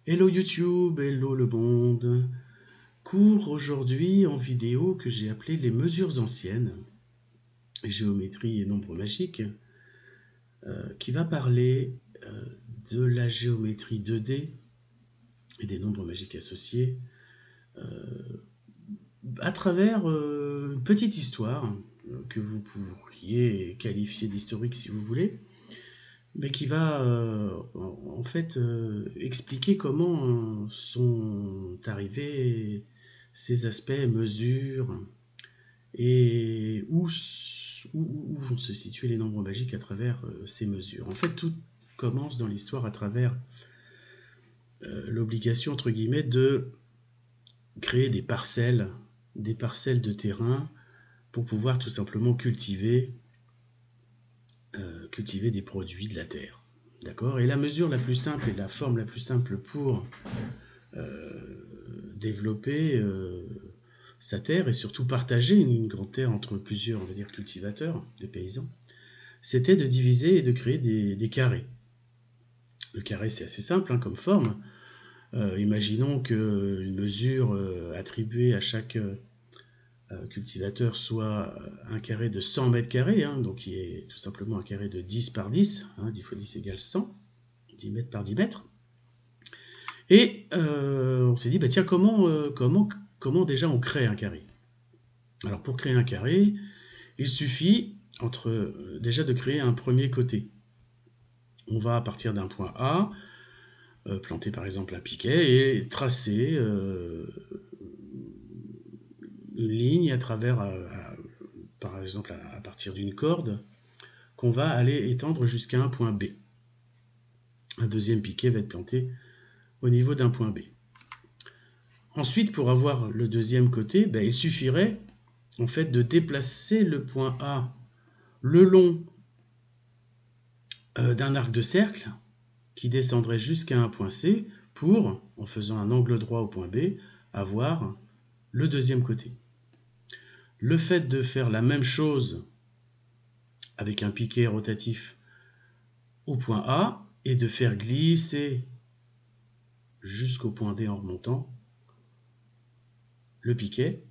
Hello YouTube, hello le monde. Cours aujourd'hui en vidéo que j'ai appelé les mesures anciennes, géométrie et nombres magiques, qui va parler de la géométrie 2D et des nombres magiques associés à travers une petite histoire que vous pourriez qualifier d'historique si vous voulez, mais qui va en fait expliquer comment sont arrivés ces aspects, mesures, et où vont se situer les nombres magiques à travers ces mesures. En fait, tout commence dans l'histoire à travers l'obligation, entre guillemets, de créer des parcelles de terrain pour pouvoir tout simplement cultiver des produits de la terre. D'accord. Et la mesure la plus simple et la forme la plus simple pour développer sa terre et surtout partager une grande terre entre plusieurs, on va dire, cultivateurs, des paysans, c'était de diviser et de créer des carrés. Le carré, c'est assez simple hein, comme forme. Imaginons qu'une mesure attribuée à chaque cultivateur soit un carré de 100 mètres carrés, hein, donc qui est tout simplement un carré de 10 par 10, hein, 10 fois 10 égale 100, 10 mètres par 10 mètres. Et on s'est dit, bah tiens, comment déjà on crée un carré? Alors pour créer un carré, il suffit déjà de créer un premier côté. On va partir d'un point A, planter par exemple un piquet et tracer une ligne à travers, par exemple à partir d'une corde, qu'on va aller étendre jusqu'à un point B. Un deuxième piquet va être planté au niveau d'un point B. Ensuite, pour avoir le deuxième côté, il suffirait en fait de déplacer le point A le long d'un arc de cercle qui descendrait jusqu'à un point C pour, en faisant un angle droit au point B, avoir le deuxième côté. Le fait de faire la même chose avec un piquet rotatif au point A et de faire glisser jusqu'au point D en remontant le piquet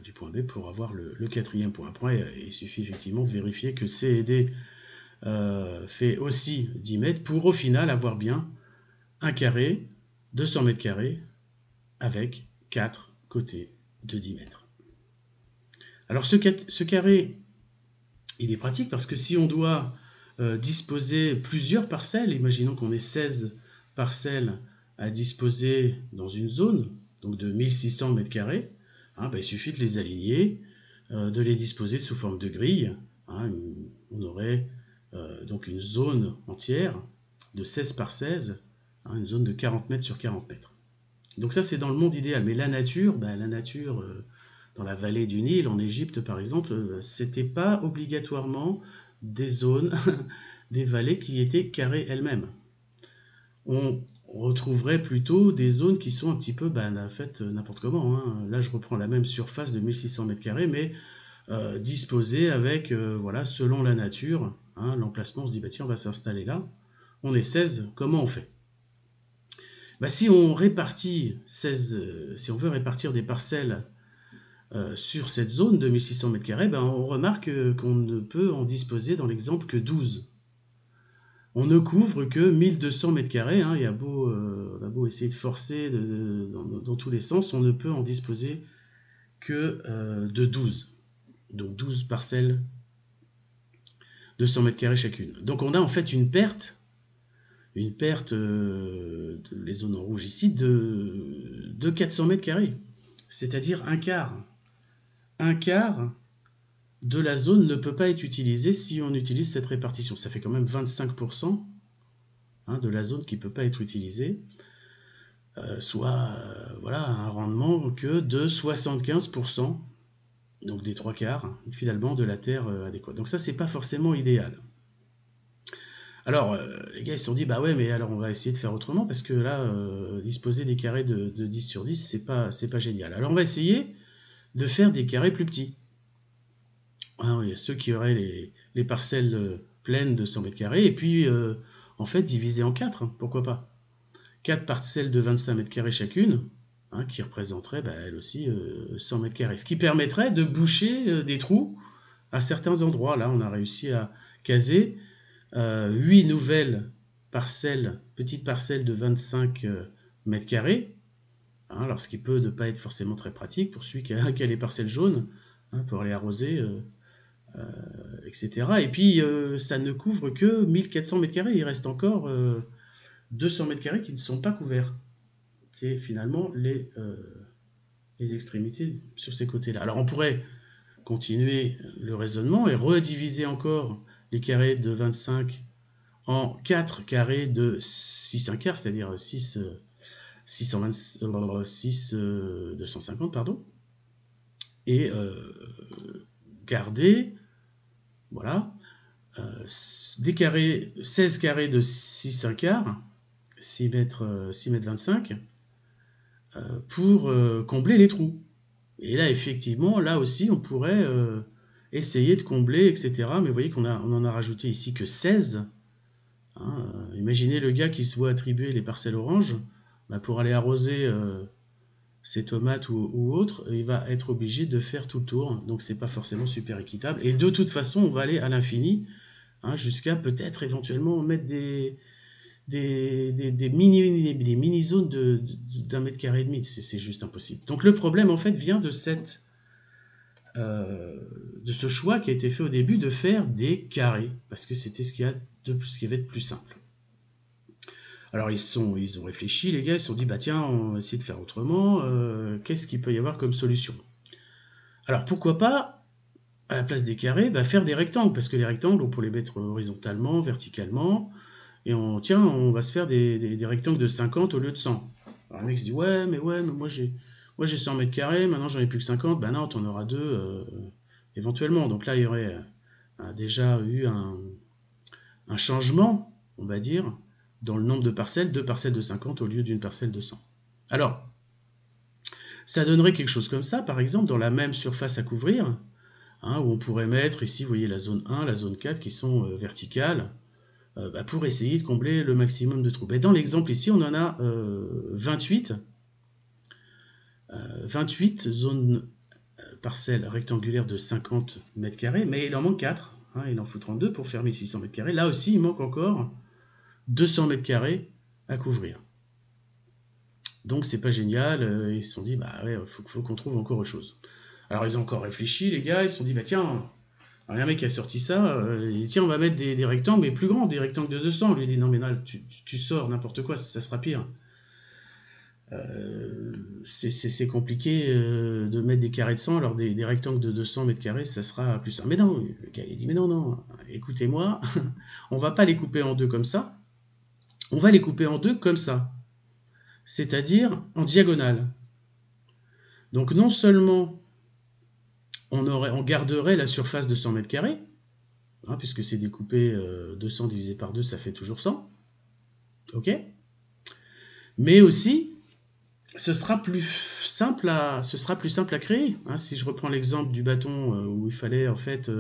du point B pour avoir le quatrième point. Après, il suffit effectivement de vérifier que C et D fait aussi 10 mètres pour au final avoir bien un carré de 100 mètres carrés avec 4 côtés de 10 mètres. Alors ce carré, il est pratique parce que si on doit disposer plusieurs parcelles, imaginons qu'on ait 16 parcelles à disposer dans une zone, donc de 1600 mètres carrés, hein, il suffit de les aligner, de les disposer sous forme de grille. Hein, on aurait donc une zone entière de 16 par 16, hein, une zone de 40 mètres sur 40 mètres. Donc ça c'est dans le monde idéal, mais la nature, dans la vallée du Nil, en Égypte par exemple, c'était pas obligatoirement des zones, des vallées qui étaient carrées elles-mêmes. On retrouverait plutôt des zones qui sont un petit peu, faites n'importe comment. Hein. Là je reprends la même surface de 1600 mètres carrés, mais disposée avec, selon la nature. Hein, l'emplacement, on se dit, tiens, on va s'installer là. On est 16, comment on fait? Si on répartit 16, si on veut répartir des parcelles sur cette zone de 1600 mètres carrés, on remarque qu'on ne peut en disposer dans l'exemple que 12. On ne couvre que 1200 mètres carrés. Hein, on a beau essayer de forcer dans tous les sens, on ne peut en disposer que de 12. Donc 12 parcelles de 100 mètres carrés chacune. Donc on a en fait une perte, les zones en rouge ici, de 400 mètres carrés. C'est-à-dire un quart. Un quart de la zone ne peut pas être utilisée si on utilise cette répartition. Ça fait quand même 25% de la zone qui ne peut pas être utilisée, soit un rendement que de 75%, donc des 3 quarts, finalement, de la terre adéquate. Donc ça, c'est pas forcément idéal. Alors, les gars, ils se sont dit, ouais, mais alors on va essayer de faire autrement, parce que là, disposer des carrés de 10 sur 10, c'est pas génial. Alors on va essayer de faire des carrés plus petits. Alors, il y a ceux qui auraient les parcelles pleines de 100 mètres carrés, et puis, en fait, diviser en 4, hein, pourquoi pas. 4 parcelles de 25 mètres carrés chacune, hein, qui représenteraient elles aussi 100 mètres carrés. Ce qui permettrait de boucher des trous à certains endroits. Là, on a réussi à caser 8 nouvelles parcelles, petites parcelles de 25 mètres carrés, hein, alors ce qui peut ne pas être forcément très pratique pour celui qui a les parcelles jaunes, hein, pour aller arroser, etc. Et puis, ça ne couvre que 1400 mètres carrés. Il reste encore 200 mètres carrés qui ne sont pas couverts. C'est finalement les extrémités sur ces côtés-là. Alors, on pourrait continuer le raisonnement et rediviser encore les carrés de 25 en 4 carrés de 6 1/4, c'est-à-dire 250, pardon, et garder, voilà, 16 carrés de 6 1/4, 6 mètres 25, pour combler les trous. Et là, effectivement, là aussi, on pourrait essayer de combler, etc. Mais vous voyez qu'on en a rajouté ici que 16. Hein, imaginez le gars qui se voit attribuer les parcelles oranges, pour aller arroser ses tomates ou autres, il va être obligé de faire tout le tour. Donc, c'est pas forcément super équitable. Et de toute façon, on va aller à l'infini, hein, jusqu'à peut-être éventuellement mettre des mini-zones d'1 mètre carré et demi. C'est juste impossible. Donc le problème en fait vient de ce choix qui a été fait au début de faire des carrés, parce que c'était ce qui avait de plus simple. Alors ils ont réfléchi, les gars, ils se sont dit, tiens, on va essayer de faire autrement, qu'est-ce qu'il peut y avoir comme solution? Alors pourquoi pas, à la place des carrés, faire des rectangles, parce que les rectangles, on peut les mettre horizontalement, verticalement, et on va se faire des rectangles de 50 au lieu de 100. Alors le mec se dit, ouais, mais moi j'ai 100 mètres carrés, maintenant j'en ai plus que 50, non, t'en auras 2 éventuellement. Donc là, il y aurait déjà eu un changement, on va dire, dans le nombre de parcelles, 2 parcelles de 50 au lieu d'une parcelle de 100. Alors, ça donnerait quelque chose comme ça, par exemple, dans la même surface à couvrir, hein, où on pourrait mettre, ici, vous voyez, la zone 1, la zone 4, qui sont verticales, pour essayer de combler le maximum de trous. Dans l'exemple ici, on en a 28 zones parcelles rectangulaires de 50 mètres carrés, mais il en manque 4, hein, il en faut 32 pour faire 1600 mètres carrés. Là aussi, il manque encore 200 mètres carrés à couvrir. Donc c'est pas génial, ils se sont dit, ouais, faut qu'on trouve encore autre chose. Alors ils ont encore réfléchi, les gars, ils se sont dit, tiens, alors, il y a un mec qui a sorti ça, il dit, tiens, on va mettre des rectangles, mais plus grands, des rectangles de 200. Lui dit, non, mais là, tu sors n'importe quoi, ça sera pire. C'est compliqué de mettre des carrés de 100, alors des rectangles de 200 mètres carrés, ça sera plus simple. Mais non, le gars, il dit, mais non, écoutez-moi, on va pas les couper en deux comme ça, on va les couper en deux comme ça, c'est-à-dire en diagonale. Donc, non seulement on garderait la surface de 100 mètres carrés, hein, puisque c'est découpé 200 divisé par 2, ça fait toujours 100. Ok? Mais aussi, ce sera plus simple à créer. Hein, si je reprends l'exemple du bâton où il fallait en fait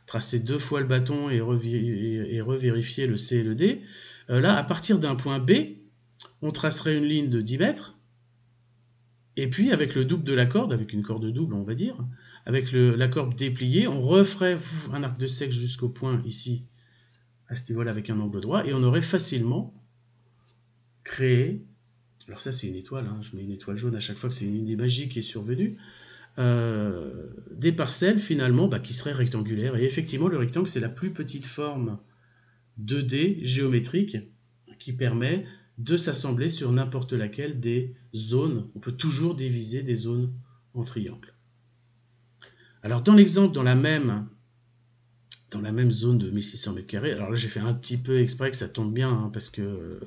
tracer 2 fois le bâton et revérifier le C et le D, là, à partir d'un point B, on tracerait une ligne de 10 mètres, et puis avec le double de la corde, avec une corde double on va dire, avec la corde dépliée, on referait un arc de cercle jusqu'au point ici, à ce niveau-là avec un angle droit, et on aurait facilement créé, alors ça c'est une étoile, hein, je mets une étoile jaune à chaque fois que c'est une idée magique qui est survenue, des parcelles finalement qui seraient rectangulaires. Et effectivement le rectangle c'est la plus petite forme 2D géométrique qui permet de s'assembler sur n'importe laquelle des zones. On peut toujours diviser des zones en triangle. Alors dans l'exemple, dans la même zone de 1600 mètres carrés, alors là j'ai fait un petit peu exprès que ça tombe bien, hein, parce que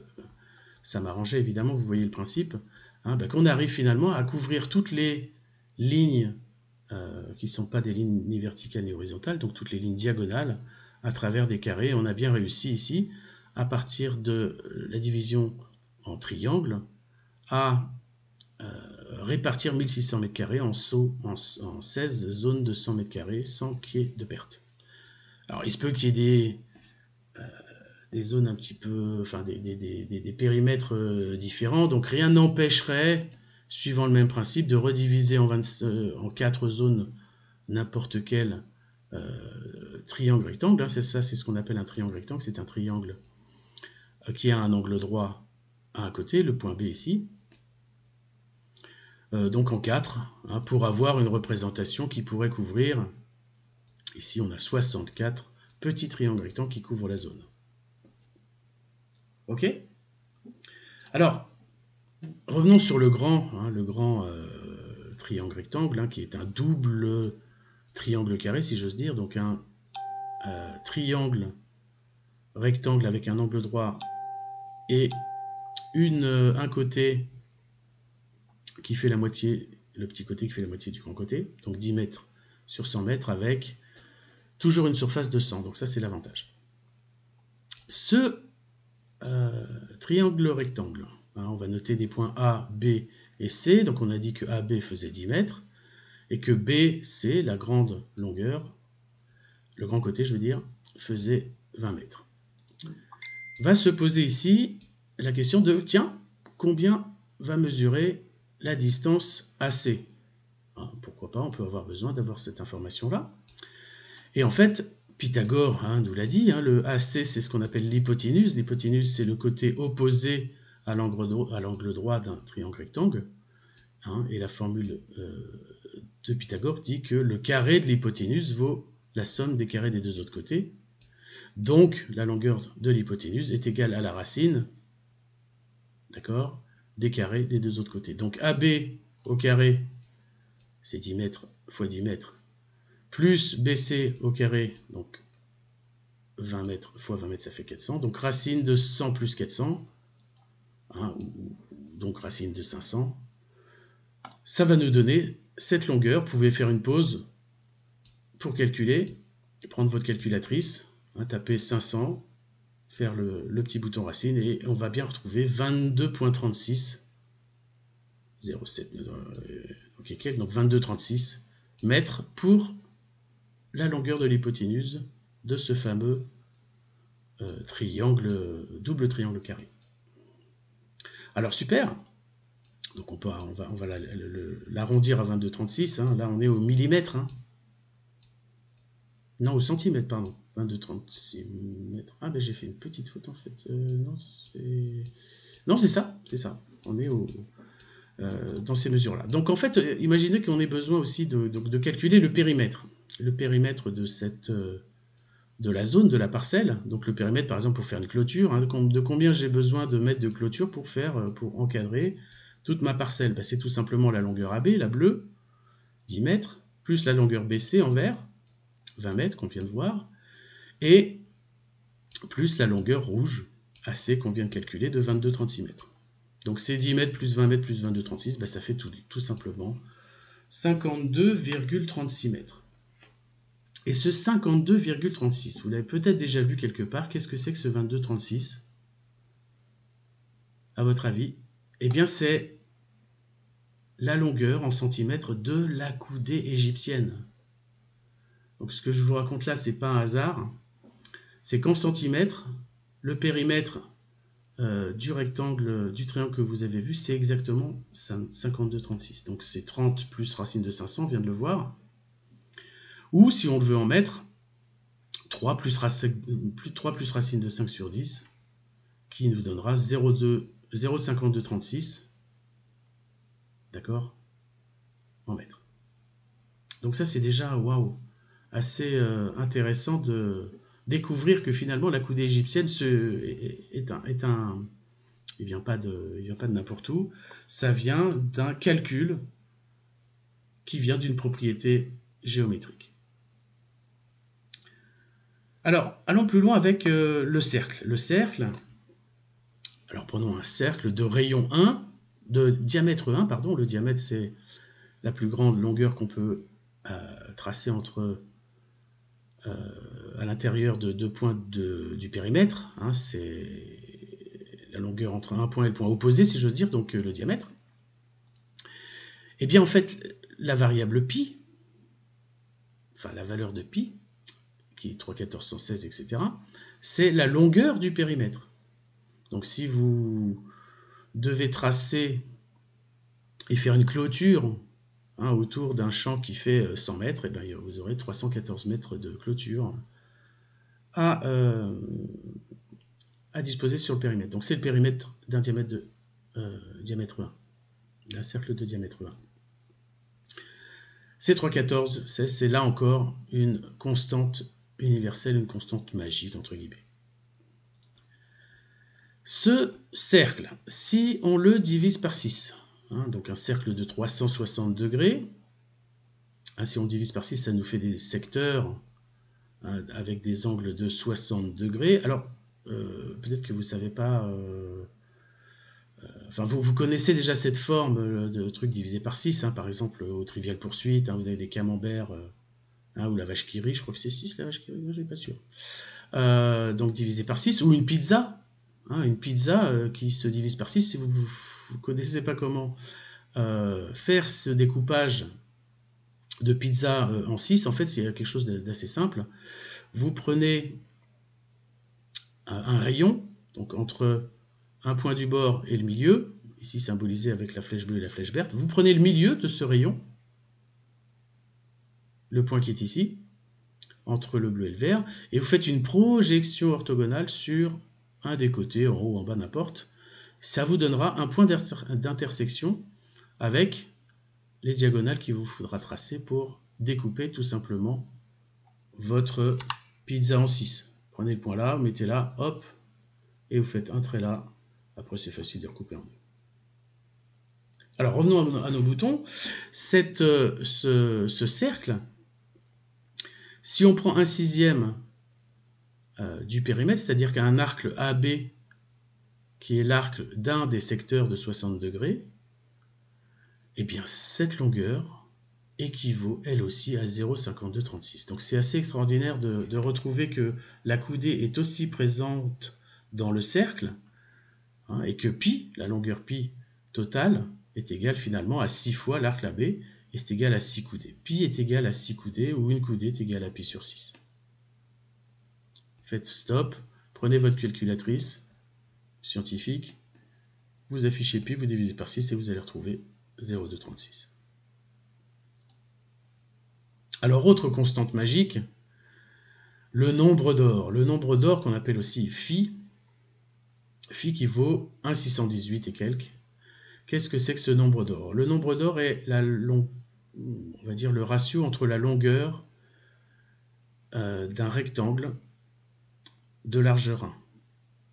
ça m'arrangeait évidemment, vous voyez le principe, hein, qu'on arrive finalement à couvrir toutes les lignes qui ne sont pas des lignes ni verticales ni horizontales, donc toutes les lignes diagonales à travers des carrés. On a bien réussi ici, à partir de la division en triangle, à répartir 1600 mètres carrés en 16 zones de 100 mètres carrés sans qu'il y ait de perte. Alors il se peut qu'il y ait zones un petit peu, enfin des périmètres différents. Donc rien n'empêcherait, suivant le même principe, de rediviser en 4 zones n'importe quel triangle rectangle. Hein. C'est ça, c'est ce qu'on appelle un triangle rectangle. C'est un triangle qui a un angle droit à un côté, le point B ici. Donc en 4, hein, pour avoir une représentation qui pourrait couvrir, ici on a 64 petits triangles rectangles qui couvrent la zone. Ok? Alors, revenons sur le grand triangle rectangle, hein, qui est un double triangle carré, si j'ose dire. Donc un triangle rectangle avec un angle droit et un côté qui fait la moitié, le petit côté qui fait la moitié du grand côté, donc 10 mètres sur 100 mètres avec toujours une surface de 100, donc ça c'est l'avantage. Ce triangle rectangle, hein, on va noter des points A, B et C, donc on a dit que AB faisait 10 mètres, et que BC, la grande longueur, le grand côté je veux dire, faisait 20 mètres. Va se poser ici la question de, tiens, combien va mesurer la distance AC? Pourquoi pas, on peut avoir besoin d'avoir cette information-là. Et en fait, Pythagore nous l'a dit, hein, le AC c'est ce qu'on appelle l'hypoténuse. L'hypoténuse c'est le côté opposé à l'angle droit d'un triangle rectangle. Hein, et la formule de Pythagore dit que le carré de l'hypoténuse vaut la somme des carrés des deux autres côtés. Donc la longueur de l'hypoténuse est égale à la racine, d'accord, des carrés des deux autres côtés. Donc AB au carré, c'est 10 mètres fois 10 mètres, plus BC au carré, donc 20 mètres fois 20 mètres, ça fait 400. Donc racine de 100 plus 400, hein, donc racine de 500. Ça va nous donner cette longueur. Vous pouvez faire une pause pour calculer, prendre votre calculatrice, hein, taper 500, faire le petit bouton racine, et on va bien retrouver 22,36, 0,7, ok, quel, donc 22,36 mètres pour la longueur de l'hypoténuse de ce fameux double triangle carré. Alors super, donc on va l'arrondir à 22,36, hein, là on est au millimètre, hein. Non, au centimètre, pardon, 22,36 mètres. Ah ben j'ai fait une petite faute en fait, non c'est ça, on est dans ces mesures-là. Donc en fait, imaginez qu'on ait besoin aussi de calculer le périmètre de la zone, de la parcelle. Donc le périmètre, par exemple, pour faire une clôture, hein, de combien j'ai besoin de mètres de clôture pour encadrer toute ma parcelle. Ben, c'est tout simplement la longueur AB, la bleue, 10 mètres, plus la longueur BC en vert, 20 mètres qu'on vient de voir, et plus la longueur rouge, AC, qu'on vient de calculer, de 22,36 mètres. Donc c'est 10 mètres plus 20 mètres plus 22,36, ben, ça fait tout simplement 52,36 mètres. Et ce 52,36, vous l'avez peut-être déjà vu quelque part, qu'est-ce que c'est que ce 22,36 à votre avis? Eh bien c'est la longueur en centimètres de la coudée égyptienne. Donc ce que je vous raconte là, c'est pas un hasard, c'est qu'en centimètres, le périmètre du rectangle, du triangle que vous avez vu, c'est exactement 52,36. Donc c'est 30 plus racine de 500, on vient de le voir. Ou si on le veut en mètres, 3 plus racine de 5 sur 10, qui nous donnera 0,5236, d'accord, en mètres. Donc ça c'est déjà, waouh, assez intéressant de découvrir que finalement la coudée égyptienne il vient pas de n'importe où, ça vient d'un calcul qui vient d'une propriété géométrique. Alors, allons plus loin avec le cercle. Le cercle, alors prenons un cercle de rayon 1, de diamètre 1, pardon, le diamètre c'est la plus grande longueur qu'on peut tracer à l'intérieur de deux points du périmètre, hein, c'est la longueur entre un point et le point opposé, si j'ose dire, donc le diamètre. Et bien en fait, la variable pi, enfin la valeur de pi, qui est 3,1416, etc., c'est la longueur du périmètre. Donc si vous devez tracer et faire une clôture autour d'un champ qui fait 100 mètres, et bien, vous aurez 314 mètres de clôture à disposer sur le périmètre. Donc c'est le périmètre d'un diamètre 1, d'un cercle de diamètre 1. C314, c'est là encore une constante universelle, une constante magique, entre guillemets. Ce cercle, si on le divise par 6, donc un cercle de 360 degrés, si on le divise par 6, ça nous fait des secteurs avec des angles de 60 degrés. Alors, peut-être que vous ne savez pas... vous connaissez déjà cette forme de truc divisé par 6, par exemple au Trivial Poursuite, vous avez des camemberts, ou la vache qui rit, je crois que c'est 6 la vache qui rit, je ne suis pas sûr. Donc divisé par 6, ou une pizza, qui se divise par 6, si vous ne connaissez pas comment faire ce découpage de pizza en 6, en fait c'est quelque chose d'assez simple. Vous prenez un rayon, donc entre un point du bord et le milieu, ici symbolisé avec la flèche bleue et la flèche verte, vous prenez le milieu de ce rayon, le point qui est ici, entre le bleu et le vert, et vous faites une projection orthogonale sur un des côtés, en haut ou en bas, n'importe. Ça vous donnera un point d'intersection avec les diagonales qu'il vous faudra tracer pour découper tout simplement votre pizza en 6. Prenez le point là, mettez là, hop, et vous faites un trait là. Après, c'est facile de recouper en deux. Alors, revenons à nos boutons. Ce cercle, si on prend 1/6 du périmètre, c'est-à-dire qu'un arc AB, qui est l'arc d'un des secteurs de 60 degrés, eh bien, cette longueur équivaut, elle aussi, à 0,5236. Donc, c'est assez extraordinaire de retrouver que la coudée est aussi présente dans le cercle, et que pi, la longueur pi totale, est égale finalement à 6 fois l'arc AB, et c'est égal à 6 coudées. Pi est égal à 6 coudées, ou une coudée est égale à pi sur 6. Faites stop, prenez votre calculatrice scientifique, vous affichez pi, vous divisez par 6 et vous allez retrouver 0,236. Alors, autre constante magique, le nombre d'or. Le nombre d'or qu'on appelle aussi phi, qui vaut 1,618 et quelques. Qu'est-ce que c'est que ce nombre d'or? Le nombre d'or est on va dire le ratio entre la longueur d'un rectangle de largeur 1.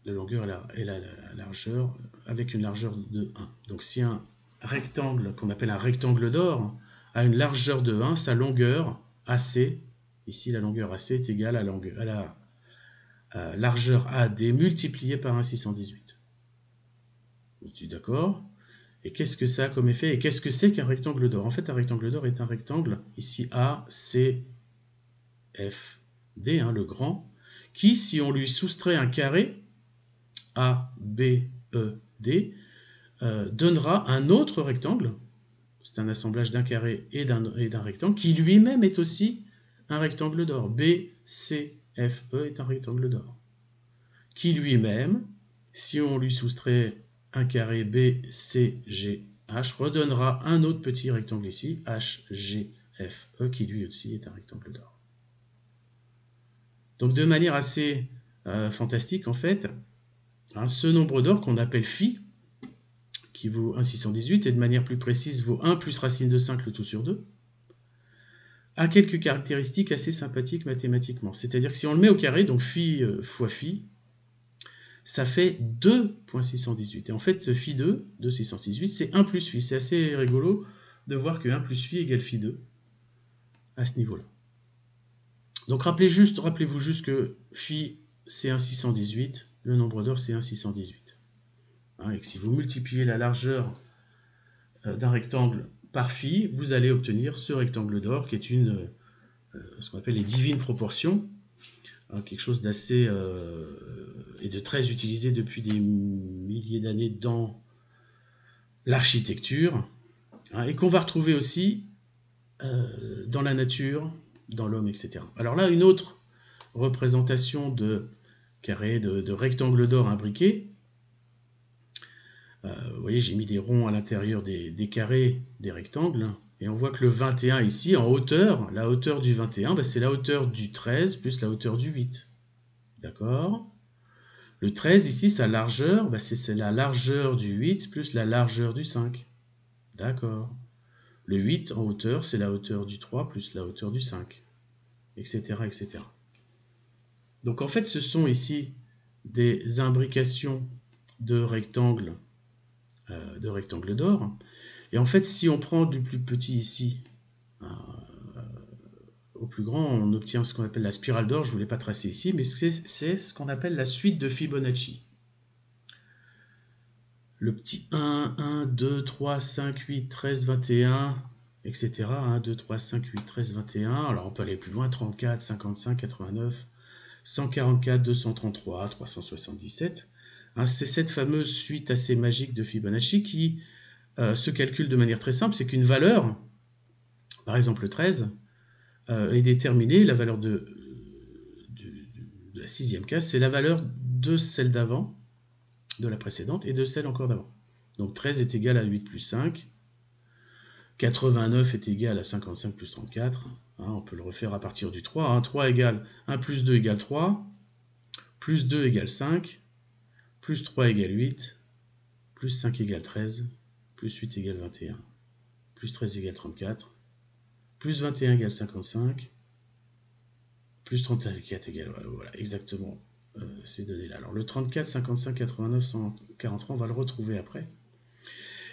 De longueur et la largeur avec une largeur de 1. Donc si un rectangle qu'on appelle un rectangle d'or a une largeur de 1, sa longueur AC, ici la longueur AC est égale à la largeur AD multipliée par 1,618. Je suis d'accord. Et qu'est-ce que ça a comme effet? Et qu'est-ce que c'est qu'un rectangle d'or? En fait, un rectangle d'or est un rectangle, ici A, C, F, D, le grand, qui, si on lui soustrait un carré, A, B, E, D, donnera un autre rectangle, c'est un assemblage d'un carré et d'un rectangle, qui lui-même est aussi un rectangle d'or. B, C, F, E est un rectangle d'or. Qui lui-même, si on lui soustrait un carré B, C, G, H, redonnera un autre petit rectangle ici, H, G, F, E, qui lui aussi est un rectangle d'or. Donc de manière assez fantastique, en fait, ce nombre d'or qu'on appelle phi, qui vaut 1,618, et de manière plus précise vaut 1 plus racine de 5 le tout sur 2, a quelques caractéristiques assez sympathiques mathématiquement. C'est-à-dire que si on le met au carré, donc phi fois phi, ça fait 2,618. Et en fait, ce phi 2, 2,618, c'est 1 plus phi. C'est assez rigolo de voir que 1 plus phi égale phi 2 à ce niveau-là. Donc rappelez-vous juste que phi, c'est 1,618, le nombre d'or, c'est 1,618. Et que si vous multipliez la largeur d'un rectangle par phi, vous allez obtenir ce rectangle d'or qui est ce qu'on appelle les divines proportions, quelque chose d'assez et de très utilisé depuis des milliers d'années dans l'architecture, et qu'on va retrouver aussi dans la nature, dans l'homme, etc. Alors là, une autre représentation de carré de rectangle d'or imbriqué. Vous voyez, j'ai mis des ronds à l'intérieur des carrés des rectangles. Et on voit que le 21 ici, en hauteur, la hauteur du 21, bah, c'est la hauteur du 13 plus la hauteur du 8. D'accord? Le 13 ici, sa largeur, bah, c'est la largeur du 8 plus la largeur du 5. D'accord? Le 8 en hauteur, c'est la hauteur du 3 plus la hauteur du 5. Etc. etc. Donc en fait, ce sont ici des imbrications de rectangles d'or. Et en fait, si on prend du plus petit ici au plus grand, on obtient ce qu'on appelle la spirale d'or. Je ne voulais pas tracer ici, mais c'est ce qu'on appelle la suite de Fibonacci. Le petit 1, 1, 2, 3, 5, 8, 13, 21, etc. 1, 2, 3, 5, 8, 13, 21. Alors on peut aller plus loin, 34, 55, 89, 144, 233, 377. C'est cette fameuse suite assez magique de Fibonacci qui se calcule de manière très simple. C'est qu'une valeur, par exemple 13, est déterminée, la valeur de la sixième case, c'est la valeur de celle d'avant, de la précédente, et de celle encore d'avant. Donc 13 est égal à 8 plus 5, 89 est égal à 55 plus 34, on peut le refaire à partir du 3, 3 égale 1 plus 2 égale 3, plus 2 égale 5, plus 3 égale 8, plus 5 égale 13, plus 8 égale 21, plus 13 égale 34, plus 21 égale 55, plus 34 égale... Voilà, exactement ces données-là. Alors le 34, 55, 89, 143, on va le retrouver après.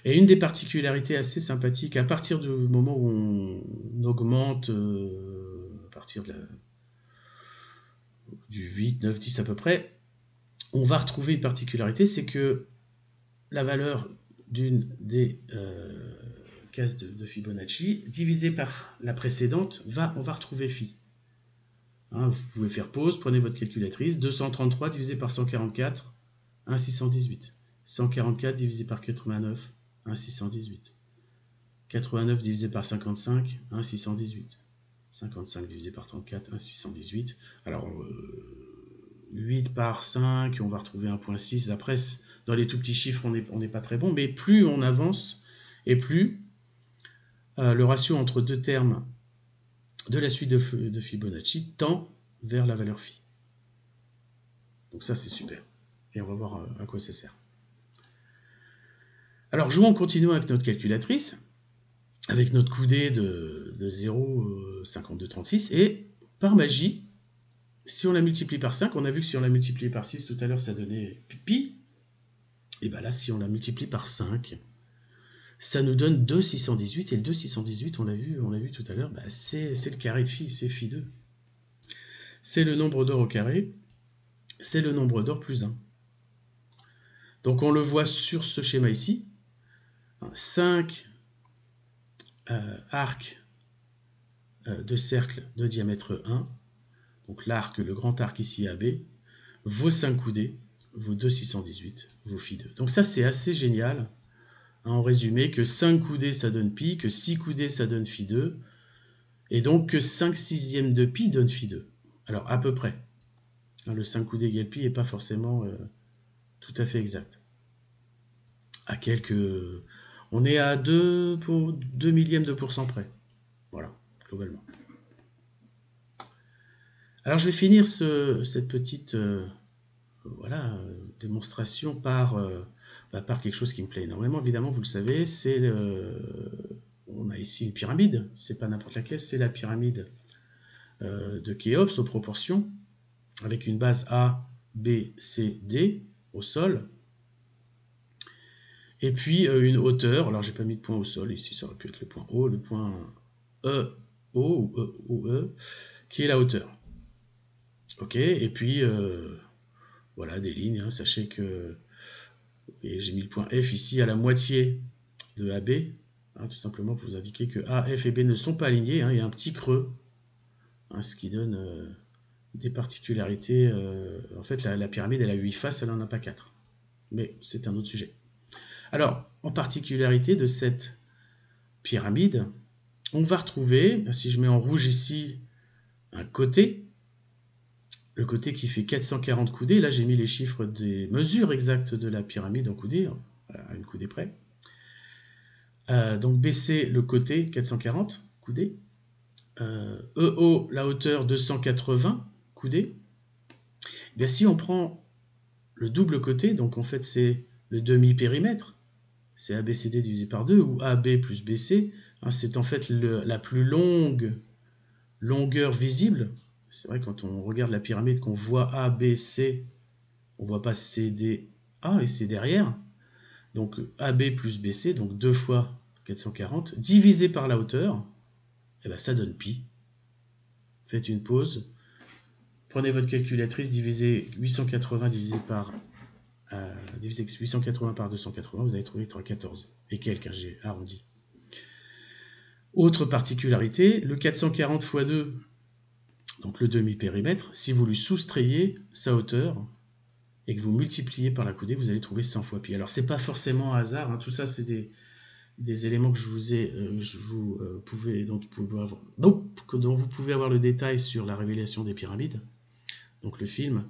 Et une des particularités assez sympathiques, à partir du moment où on augmente, à partir du 8, 9, 10 à peu près, on va retrouver une particularité, c'est que la valeur d'une des cases de Fibonacci, divisée par la précédente, on va retrouver phi. Vous pouvez faire pause, prenez votre calculatrice, 233 divisé par 144, 1,618. 144 divisé par 89, 1,618. 89 divisé par 55, 1,618. 55 divisé par 34, 1,618. Alors, 8 par 5, on va retrouver 1,6. Après, dans les tout petits chiffres, on n'est pas très bon, mais plus on avance, et plus le ratio entre deux termes de la suite de Fibonacci tend vers la valeur phi. Donc ça, c'est super. Et on va voir à quoi ça sert. Alors, jouons en continuant avec notre calculatrice, avec notre coudée de 0,5236, et par magie, si on la multiplie par 5, on a vu que si on la multiplie par 6, tout à l'heure, ça donnait pi, et bien là, si on la multiplie par 5, ça nous donne 2,618, et le 2,618, on l'a vu tout à l'heure, c'est le carré de phi, c'est phi 2. C'est le nombre d'or au carré, c'est le nombre d'or plus 1. Donc on le voit sur ce schéma ici, 5 arcs de cercle de diamètre 1, donc l'arc, le grand arc ici AB, vaut 5 coudées, vaut 2,618, vaut phi 2. Donc ça c'est assez génial. En résumé, que 5 coudées ça donne pi, que 6 coudées ça donne phi 2, et donc que 5 sixièmes de pi donne phi 2. Alors à peu près. Le 5 coudées égale pi n'est pas forcément tout à fait exact. À quelques... On est à 2 millièmes de pourcent près. Voilà, globalement. Alors je vais finir cette petite démonstration par quelque chose qui me plaît énormément. Évidemment, vous le savez, on a ici une pyramide, c'est pas n'importe laquelle, c'est la pyramide de Khéops aux proportions, avec une base A, B, C, D au sol, et puis une hauteur. Alors j'ai pas mis de point au sol ici, ça aurait pu être le point O, le point E, O ou E, qui est la hauteur. Ok, et puis voilà des lignes, sachez que j'ai mis le point F ici à la moitié de AB, tout simplement pour vous indiquer que A, F et B ne sont pas alignés, il y a un petit creux, ce qui donne des particularités. En fait, la pyramide, elle a 8 faces, elle n'en a pas 4. Mais c'est un autre sujet. Alors, en particularité de cette pyramide, on va retrouver, si je mets en rouge ici, un côté, le côté qui fait 440 coudées. Là, j'ai mis les chiffres des mesures exactes de la pyramide en coudées, à une coudée près. Donc BC, le côté, 440 coudées. EO, la hauteur, 280 coudées. Bien, si on prend le double côté, donc en fait c'est le demi-périmètre, c'est ABCD divisé par 2, ou AB plus BC, hein, c'est en fait la plus longue longueur visible. C'est vrai, quand on regarde la pyramide, qu'on voit ABC, on ne voit pas CD, A, et c'est derrière. Donc AB plus BC, donc 2 fois 440, divisé par la hauteur, et bien ça donne pi. Faites une pause. Prenez votre calculatrice, divisez 880 divisé 880 par 280, vous allez trouver 314. Et quelques, j'ai arrondi. Autre particularité, le 440 x 2, donc le demi-périmètre, si vous lui soustrayez sa hauteur et que vous multipliez par la coudée, vous allez trouver 100 fois pi. Alors, c'est pas forcément un hasard, hein, tout ça, c'est des éléments que dont vous pouvez avoir le détail sur la révélation des pyramides, donc le film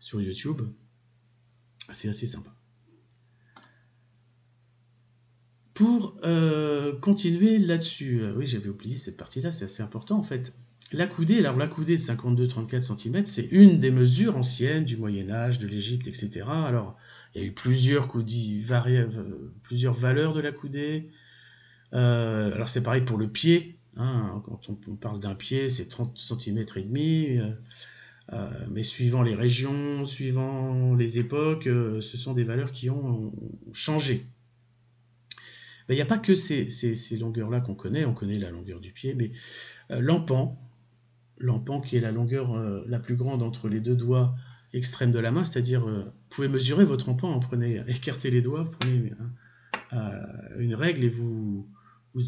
sur YouTube. C'est assez sympa. Pour continuer là-dessus, oui, j'avais oublié cette partie-là, c'est assez important en fait. La coudée, alors la coudée de 52-34 cm, c'est une des mesures anciennes du Moyen-Âge, de l'Égypte, etc. Alors, il y a eu plusieurs coudées, plusieurs valeurs de la coudée. Alors, c'est pareil pour le pied. Hein, quand on parle d'un pied, c'est 30 cm et demi. Mais suivant les régions, suivant les époques, ce sont des valeurs qui ont changé. Il n'y a pas que ces longueurs-là qu'on connaît, on connaît la longueur du pied, mais l'empan qui est la longueur la plus grande entre les deux doigts extrêmes de la main, c'est-à-dire vous pouvez mesurer votre empan, écartez les doigts, prenez une règle et vous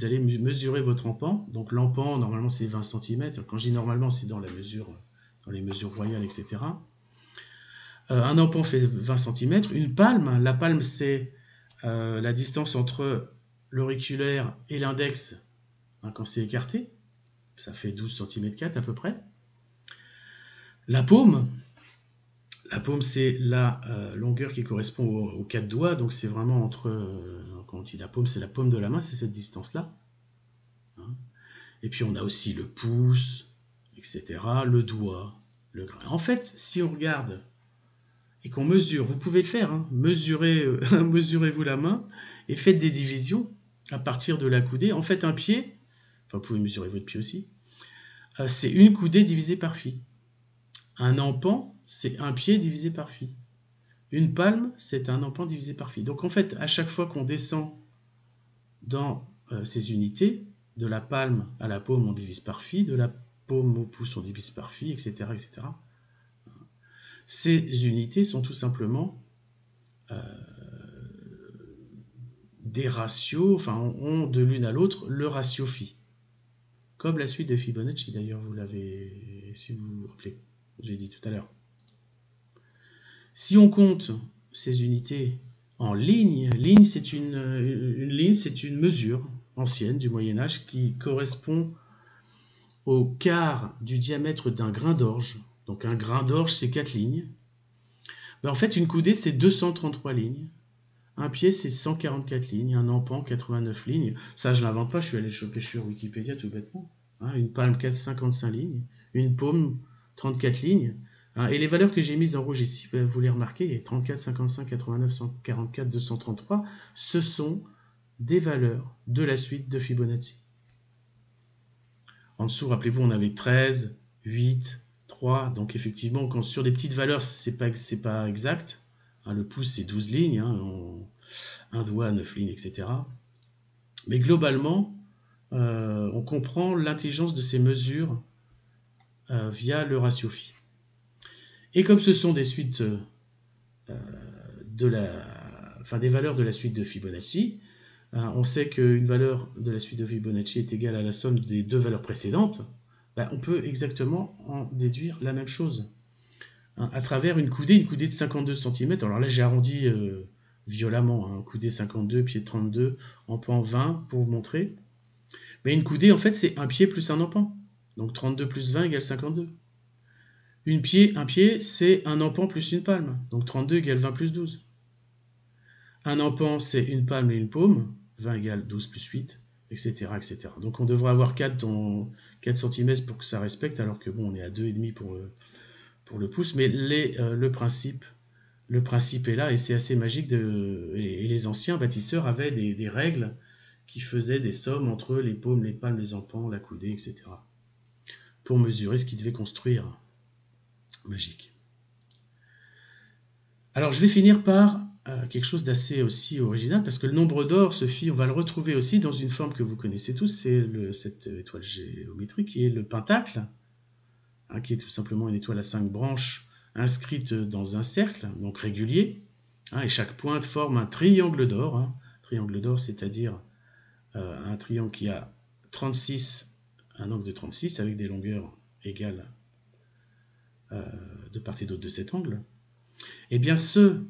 allez mesurer votre empan. Donc l'empan, normalement c'est 20 cm, quand je dis normalement c'est dans les mesures royales, etc. Un empan fait 20 cm, une palme, la palme c'est la distance entre l'auriculaire et l'index quand c'est écarté, ça fait 12 cm 4 à peu près. La paume c'est la longueur qui correspond aux 4 doigts, donc c'est vraiment entre, quand on dit la paume, c'est la paume de la main, c'est cette distance-là. Et puis on a aussi le pouce, etc., le doigt, le grain. En fait, si on regarde et qu'on mesure, vous pouvez le faire, hein, mesurez-vous la main et faites des divisions à partir de la coudée. En fait, un pied, enfin vous pouvez mesurer votre pied aussi, c'est une coudée divisée par phi. Un empan, c'est un pied divisé par phi. Une palme, c'est un empan divisé par phi. Donc en fait, à chaque fois qu'on descend dans ces unités, de la palme à la paume, on divise par phi, de la paume au pouce, on divise par phi, etc., etc. Ces unités sont tout simplement des ratios, enfin ont de l'une à l'autre le ratio phi. Comme la suite de Fibonacci, d'ailleurs, vous l'avez, si vous vous rappelez, j'ai dit tout à l'heure. Si on compte ces unités en ligne c'est une ligne, c'est une mesure ancienne du Moyen-Âge qui correspond au quart du diamètre d'un grain d'orge. Donc un grain d'orge, c'est 4 lignes. En fait, une coudée, c'est 233 lignes. Un pied, c'est 144 lignes. Un empan, 89 lignes. Ça, je ne l'invente pas, je suis allé choper sur Wikipédia tout bêtement. Une palme, 55 lignes. Une paume, 34 lignes. Et les valeurs que j'ai mises en rouge ici, vous les remarquez, 34, 55, 89, 144, 233, ce sont des valeurs de la suite de Fibonacci. En dessous, rappelez-vous, on avait 13, 8, 3, donc effectivement, quand sur des petites valeurs, c'est pas exact. Le pouce, c'est 12 lignes, un doigt, 9 lignes, etc. Mais globalement, on comprend l'intelligence de ces mesures via le ratio phi. Et comme ce sont des suites des valeurs de la suite de Fibonacci, on sait qu'une valeur de la suite de Fibonacci est égale à la somme des deux valeurs précédentes, on peut exactement en déduire la même chose. À travers une coudée de 52 cm, alors là j'ai arrondi violemment, coudée 52, pied 32, empan 20 pour vous montrer. Mais une coudée en fait c'est un pied plus un empan, donc 32 plus 20 égale 52. Un pied, c'est un empan plus une palme. Donc 32 égale 20 plus 12. Un empan, c'est une palme et une paume. 20 égale 12 plus 8, etc. etc. Donc on devrait avoir 4 cm pour que ça respecte, alors que bon, on est à 2,5 pour le pouce. Mais le principe est là, et c'est assez magique. Et les anciens bâtisseurs avaient des règles qui faisaient des sommes entre les paumes, les palmes, les empans, la coudée, etc. pour mesurer ce qu'ils devaient construire. Magique. Alors je vais finir par quelque chose d'assez aussi original, parce que le nombre d'or, on va le retrouver aussi dans une forme que vous connaissez tous, c'est cette étoile géométrique qui est le pentacle, hein, qui est tout simplement une étoile à 5 branches inscrite dans un cercle, donc régulier, hein, et chaque pointe forme un triangle d'or. Hein. Triangle d'or, c'est-à-dire un triangle qui a 36, un angle de 36 avec des longueurs égales de part et d'autre de cet angle. Et bien ce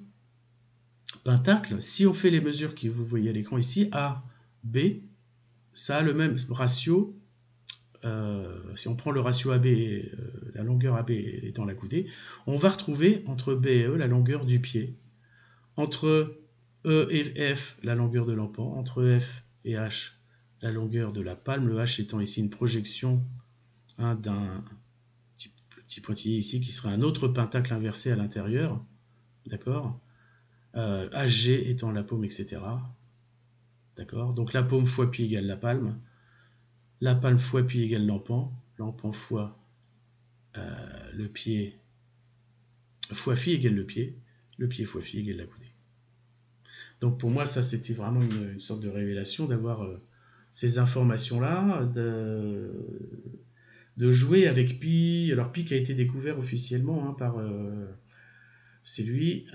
pentacle, si on fait les mesures que vous voyez à l'écran ici, A, B, ça a le même ratio. Si on prend le ratio AB, la longueur AB étant la coudée, on va retrouver entre B et E la longueur du pied, entre E et F la longueur de l'empan, entre F et H la longueur de la palme, le H étant ici une projection d'un petit pointillé ici qui serait un autre pentacle inversé à l'intérieur, d'accord, HG étant la paume, etc. D'accord. Donc la paume fois pied égale la palme fois pied égale l'empan fois le pied fois phi égale le pied fois phi égale la coudée. Donc pour moi, ça c'était vraiment une sorte de révélation d'avoir ces informations-là, de jouer avec pi. Alors pi qui a été découvert officiellement par... c'est lui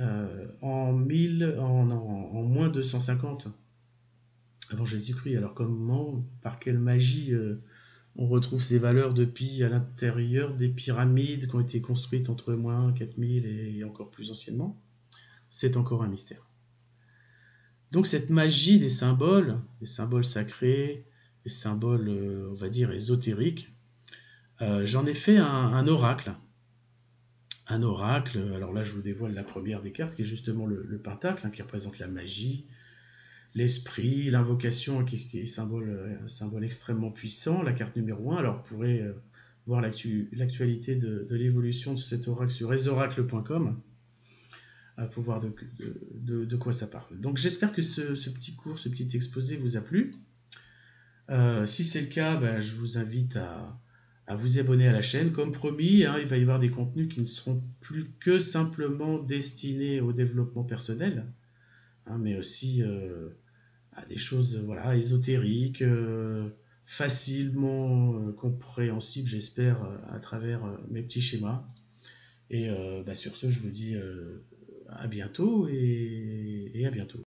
en moins 250 avant Jésus-Christ. Alors comment, par quelle magie on retrouve ces valeurs de pi à l'intérieur des pyramides qui ont été construites entre moins 4000 et encore plus anciennement? C'est encore un mystère. Donc cette magie des symboles sacrés, des symboles, on va dire, ésotériques, j'en ai fait un oracle. Un oracle, alors là je vous dévoile la première des cartes, qui est justement le pentacle, qui représente la magie, l'esprit, l'invocation, qui est un symbole extrêmement puissant, la carte numéro 1. Alors vous pourrez voir l'actualité de l'évolution de cet oracle sur resoracle.com pour voir de quoi ça parle. Donc j'espère que ce petit cours, ce petit exposé vous a plu. Si c'est le cas, je vous invite à vous abonner à la chaîne. Comme promis, il va y avoir des contenus qui ne seront plus que simplement destinés au développement personnel, mais aussi à des choses ésotériques, facilement compréhensibles, j'espère, à travers mes petits schémas. Et sur ce, je vous dis à bientôt et à bientôt.